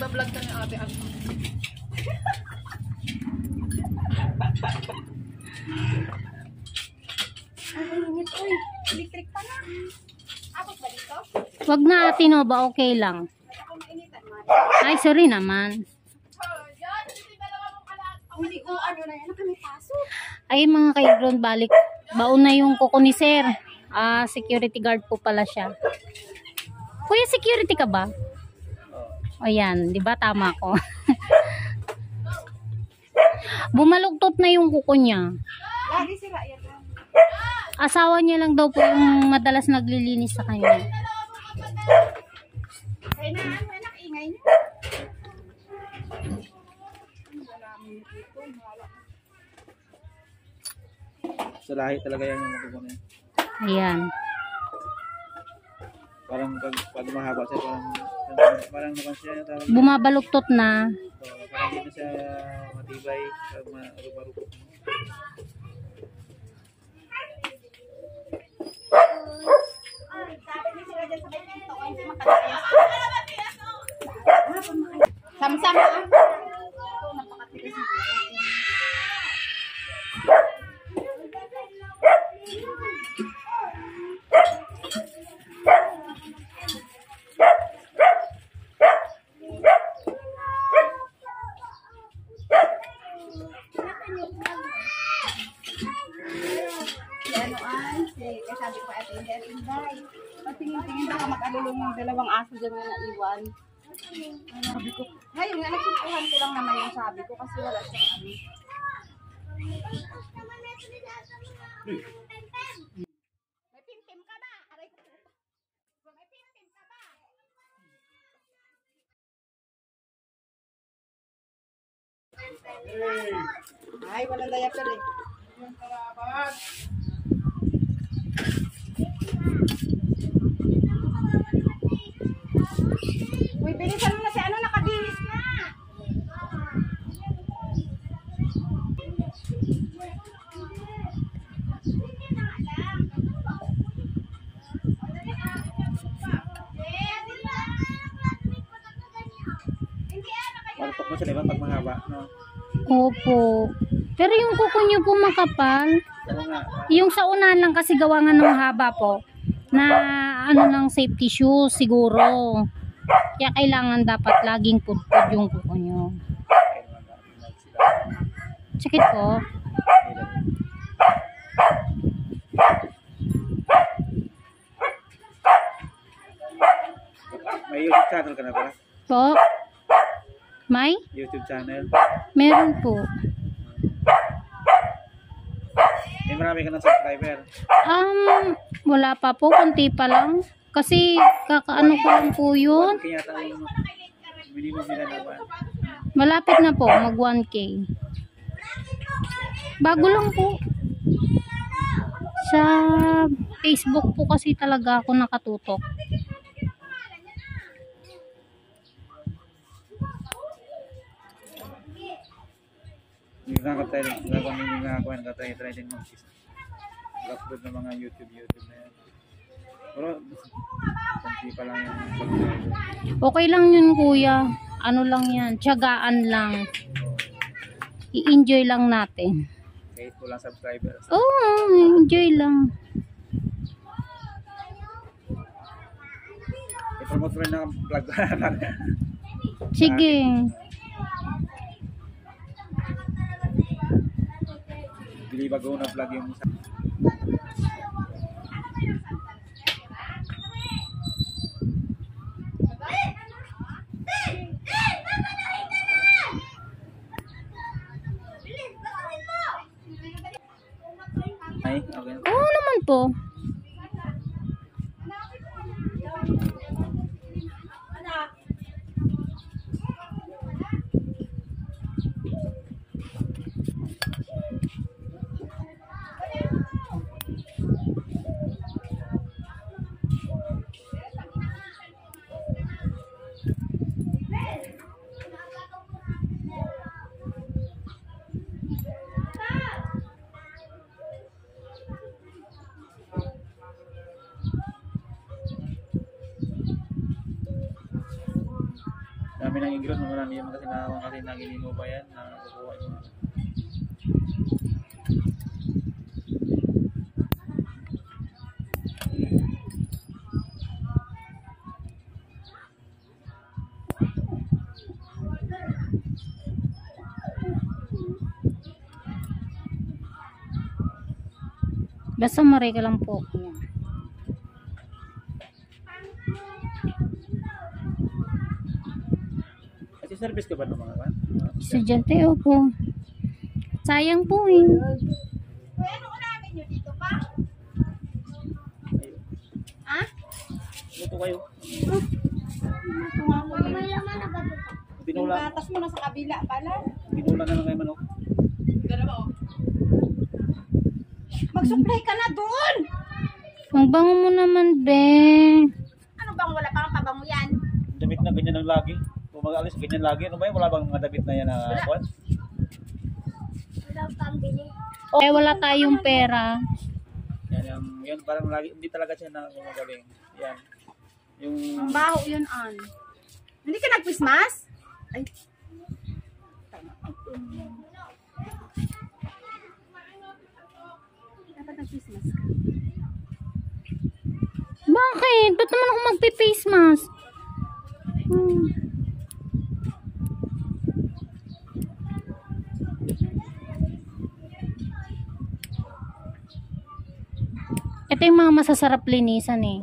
Nagbablog ka ni ate Anto. Ay, init. Uy, electric pa na. Abot ba dito? Wag na Tino ba, okay lang. Ay, sorry naman. Hindi ko ano na yan, kami paso. Ay mga kaibigan, balik. Baon na yung kuko ni sir. Security guard po pala siya. Kuya, security ka ba? O yan, di ba tama ko? Bumalugtot na yung kuko niya. Lagi sira yan. Asawa niya lang daw po yung madalas naglilinis sa kanya. Kaya na, ano, anak, ingay niya. Sa lahi talaga yan yung makukunin. Ayan. Parang pag mahaba siya, parang naman siya yung tawag. Bumabaluktot na. So, parang hindi na siya matibay, pag marupa-rupa. Sama-sama. Sabi ko ate, Inday. Patingin-tingin baka mag-alulong ng dalawang aso dyan na naiwan. Sabi ko, ngayon nga, nagsimpuhan ko lang naman yung sabi ko kasi wala siyang ano. May pintim ka ba? Aray ko. May pintim ka ba? Ay, walang diaper eh. Uy, bilisan mo na si ano, nakabihis na. Marupok mo siya, diba? Pag mahaba, no? Opo. Pero yung kuko niyo po makapal. Ano nga? Yung sa unahan lang kasi gawa nga ng haba po. Na ano lang safety shoes siguro. Kaya kailangan dapat laging pudpud yung kuko niyo. Sakit po. May YouTube channel ka na ba? Po? May? YouTube channel? Meron po. May marami ka ng subscriber. Wala pa po. Kunti pa lang. Kasi kakaano ko lang po yun. Kaya tayo yung minimum nila naman. Malapit na po. Mag 1K. Bago lang po. Sa Facebook po kasi talaga ako nakatutok. Yung nakakatayo try din mag-upload ng mga YouTube na yan. Pero kunti pa lang yung Okay lang yun kuya. Ano lang yan. Tiyagaan lang. I-enjoy lang natin. kahit walang subscribers. Enjoy lang. I-promote rin ng vlog. Sige. Bili bago na vlog yung isa. Ay, okay. Oo naman po. ng ingron, marami naman kasi naginino pa yan na kukuha yung mga. Basta maray ka lang po. Kasi service ka ba ng mga kan? Estudyante, opo. Sayang po eh. Kuya, ano namin nyo dito pa? Ha? Luto kayo. Ito nga ko yun. Yung Pinula. gatas mo nasa kabila pala. Pinula na lang kayo manok. Mag-supply ka na doon! Ang bango mo naman, be. Ano bang wala pang pabango yan? Damit na ganyan ang lagi. Kung mag-alis ganyan lagi. Ano ba yun? Wala bang mga damit na yan na kuwan? Wala pang bili. Eh, wala tayong pera. Yan parang lagi. Hindi talaga siya na gumagaling. Yan. Yung Ang baho yun, An. Hindi ka nag-Christmas? Ay. Dapat nag-Christmas ka. Bakit? Ba't naman ako magpe-face mask? Ito yung mga masasarap linisan eh.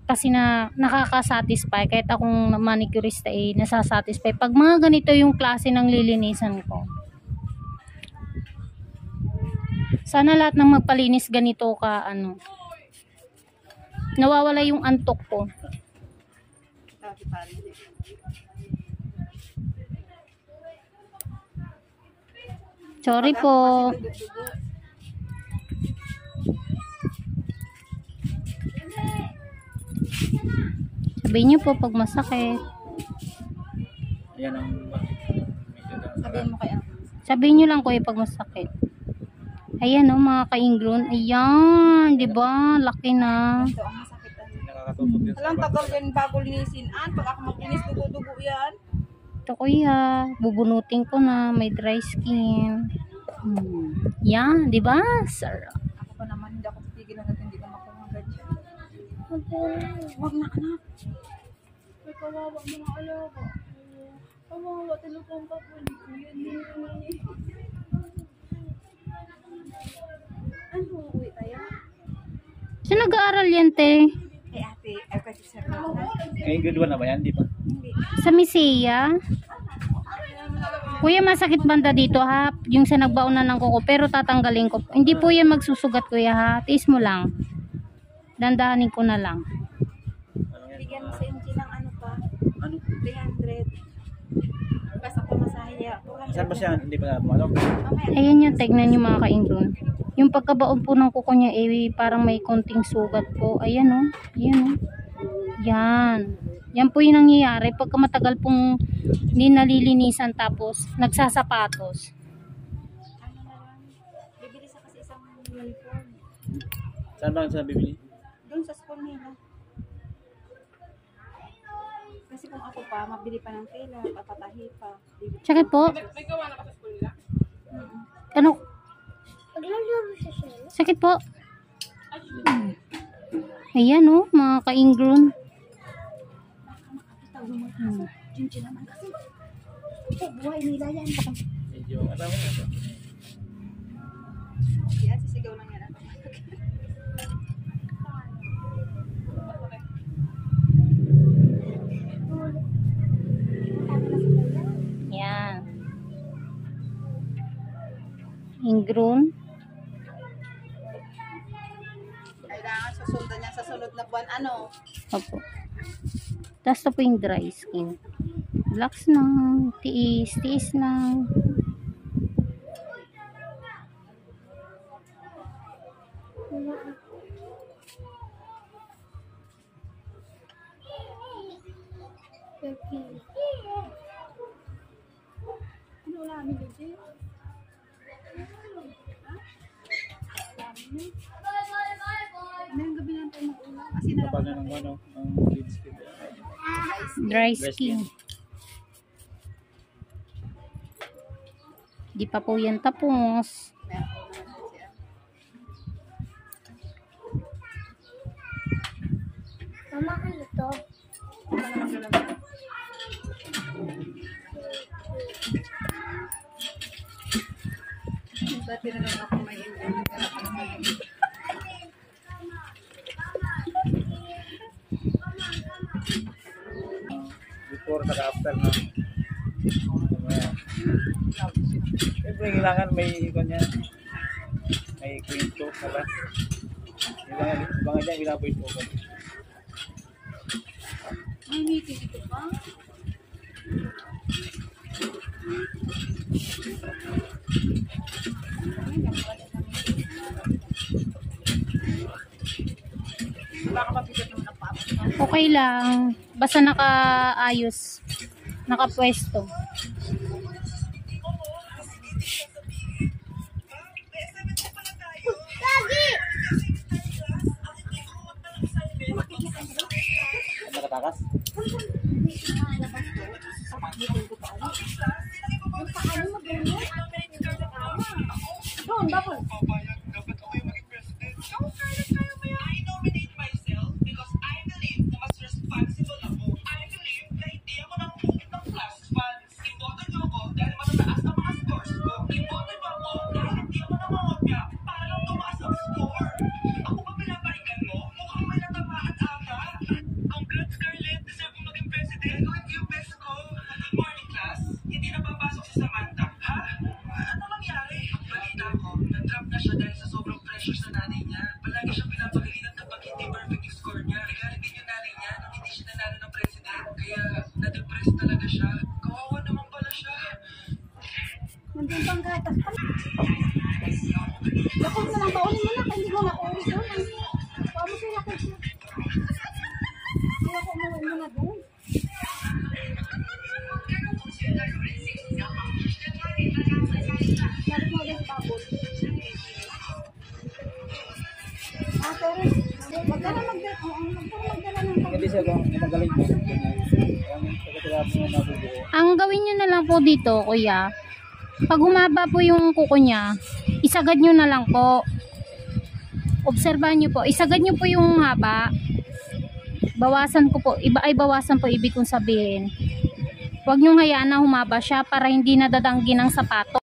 Kasi na nakaka-satisfy. Kahit akong manicurista eh, nasasatisfy. Pag mga ganito yung klase ng lilinisan ko. Sana lahat ng magpalinis ganito ka, ano. Nawawala yung antok ko. Sabi pa rin. Sorry po. Sabihin niyo po pag masakit. yan ang Sabihin mo kaya. Sabihin niyo lang kuya pag masakit. Ayan oh mga ka-ingron. Ayan, 'di ba? Laki na. Ito ang masakit. nakakatutok din Alam, tagal yan bago linisin. An, pag ako maglinis, dugo-dugo yan. Ito kuya, bubunutin ko na, may dry skin. Yan, 'di ba? Sarap. Ako pa naman, hindi ako titigil hanggang hindi ko makuha ganyan. Huwag na, anak. May kawawa mga alaga. Kawawa, tulungan ka po. Ano, uwi tayo? Saan nag-aaral yan, te? Eh, ate, ay kasi sir na. eh grade 1 na ba yan? Di ba? Hindi. Sa Misea? Kuya, masakit banda dito ha? Yung sa nagbaunan ng kuko, pero tatanggalin ko. Hindi po yan magsusugat kuya ha? Tiis mo lang. Dandahanin ko na lang. Bigyan mo sa MG ng ano pa? Ano? 300. Basta pamasahe. Saan ba siya? Hindi ba ano? Mamaya. Ayan yung tignan nyo mga ka-ingron. Yung pagkabaon po ng kuko niya, eh, parang may konting sugat po. Ayan o. Ayan o. Yan. Yan po yung nangyayari pagka matagal pong hindi nalilinisan tapos nagsasapatos. Ano na lang. Bibili sa kasi isang uniform. Saan ba sa bibili? Doon sa school nila. Kasi kung ako pa, mabili pa ng tela, papatahi pa. Sakit po? Ano? Sakit po? Ayan o, mga ka-ingron. Chin-chin naman kasi. Oh, buhay nila yan. Medyo alam mo na. Yan, sisigaw lang yan. Yan. Ingron. Kailangan susundan niya sa sunod na buwan. Ano? Opo. Tapos ito po yung dry skin. Relax lang. Tiis. Tiis lang. Ano wala kami dito? Ano yung gabi natin mag-ulam? Kasi na Kapag ng ano, ang lead skin. Dry skin. Di pa po yan tapos. Meron po naman siya. Mama, ano to? Dati na lang ako may Before, saka after na. Ayan. Siyempre, kailangan may kanya. May kwento pala. Ibang dyan, binakwento ko. May meeting ito pa. Baka mabigat naman ang papa. Okay lang. Basta nakaayos. Nakapwesto. Lagi! Nakatakas? Doon, bakit? I nominate myself because I believe na mas responsible ako. I believe na hindi ako nangungukit ng class funds. Iboto niyo ako dahil matataas ang mga scores ko. Iboto niyo ako dahil hindi ako nangungopya para lang tumaas ang score. Ako ba pinaparinggan mo? Mukhang may natamaan ata. Congrats, Scarlett. Deserve mo maging president. Thank you, best ko. Good morning, class. Hindi na papasok si Samantha. Ha? Ano nangyari? Balita ko, na-trap na siya dahil sa sobrang pressure sa nanay niya. Palagi siyang pinapagalitan kapag hindi perfect yung score niya. Nagalit din yung nanay niya nung hindi siya nanalo ng president. Kaya na-depress talaga siya. Kawawa naman pala siya. Nandun pang gatas pa. Bakit mo lang paunin mo na, hindi mo na paunin doon. Paano sila ko siya? Kaya ko umuwi mo na doon. Balik mo ulit sa babol. Pero, wag ka na magdala ng Hindi siya kung magaling mo. Ang pagkatirapo mo nabubuo. Ang gawin nyo na lang po dito, kuya, pag humaba po yung kuko niya, isagad nyo na lang po. Obserbahan nyo po. Isagad nyo po yung haba. Bawasan ko po. Bawasan po ibig kong sabihin. Huwag nyo hayaan na humaba siya para hindi nadadanggi ng sapato.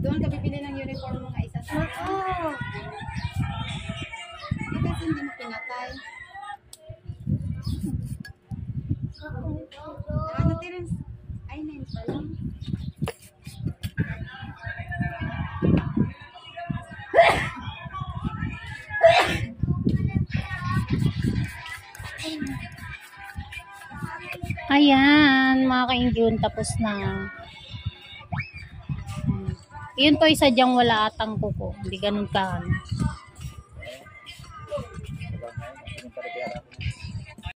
Doon ka bibili ng uniform mga isa sa Oo. kasi hindi mo pinatay. Ano Terence? Ay, 9 pa lang. Ayan, mga ka-Indian, tapos na. Yun po, isa dyang wala atang kuko. Hindi ganun ka.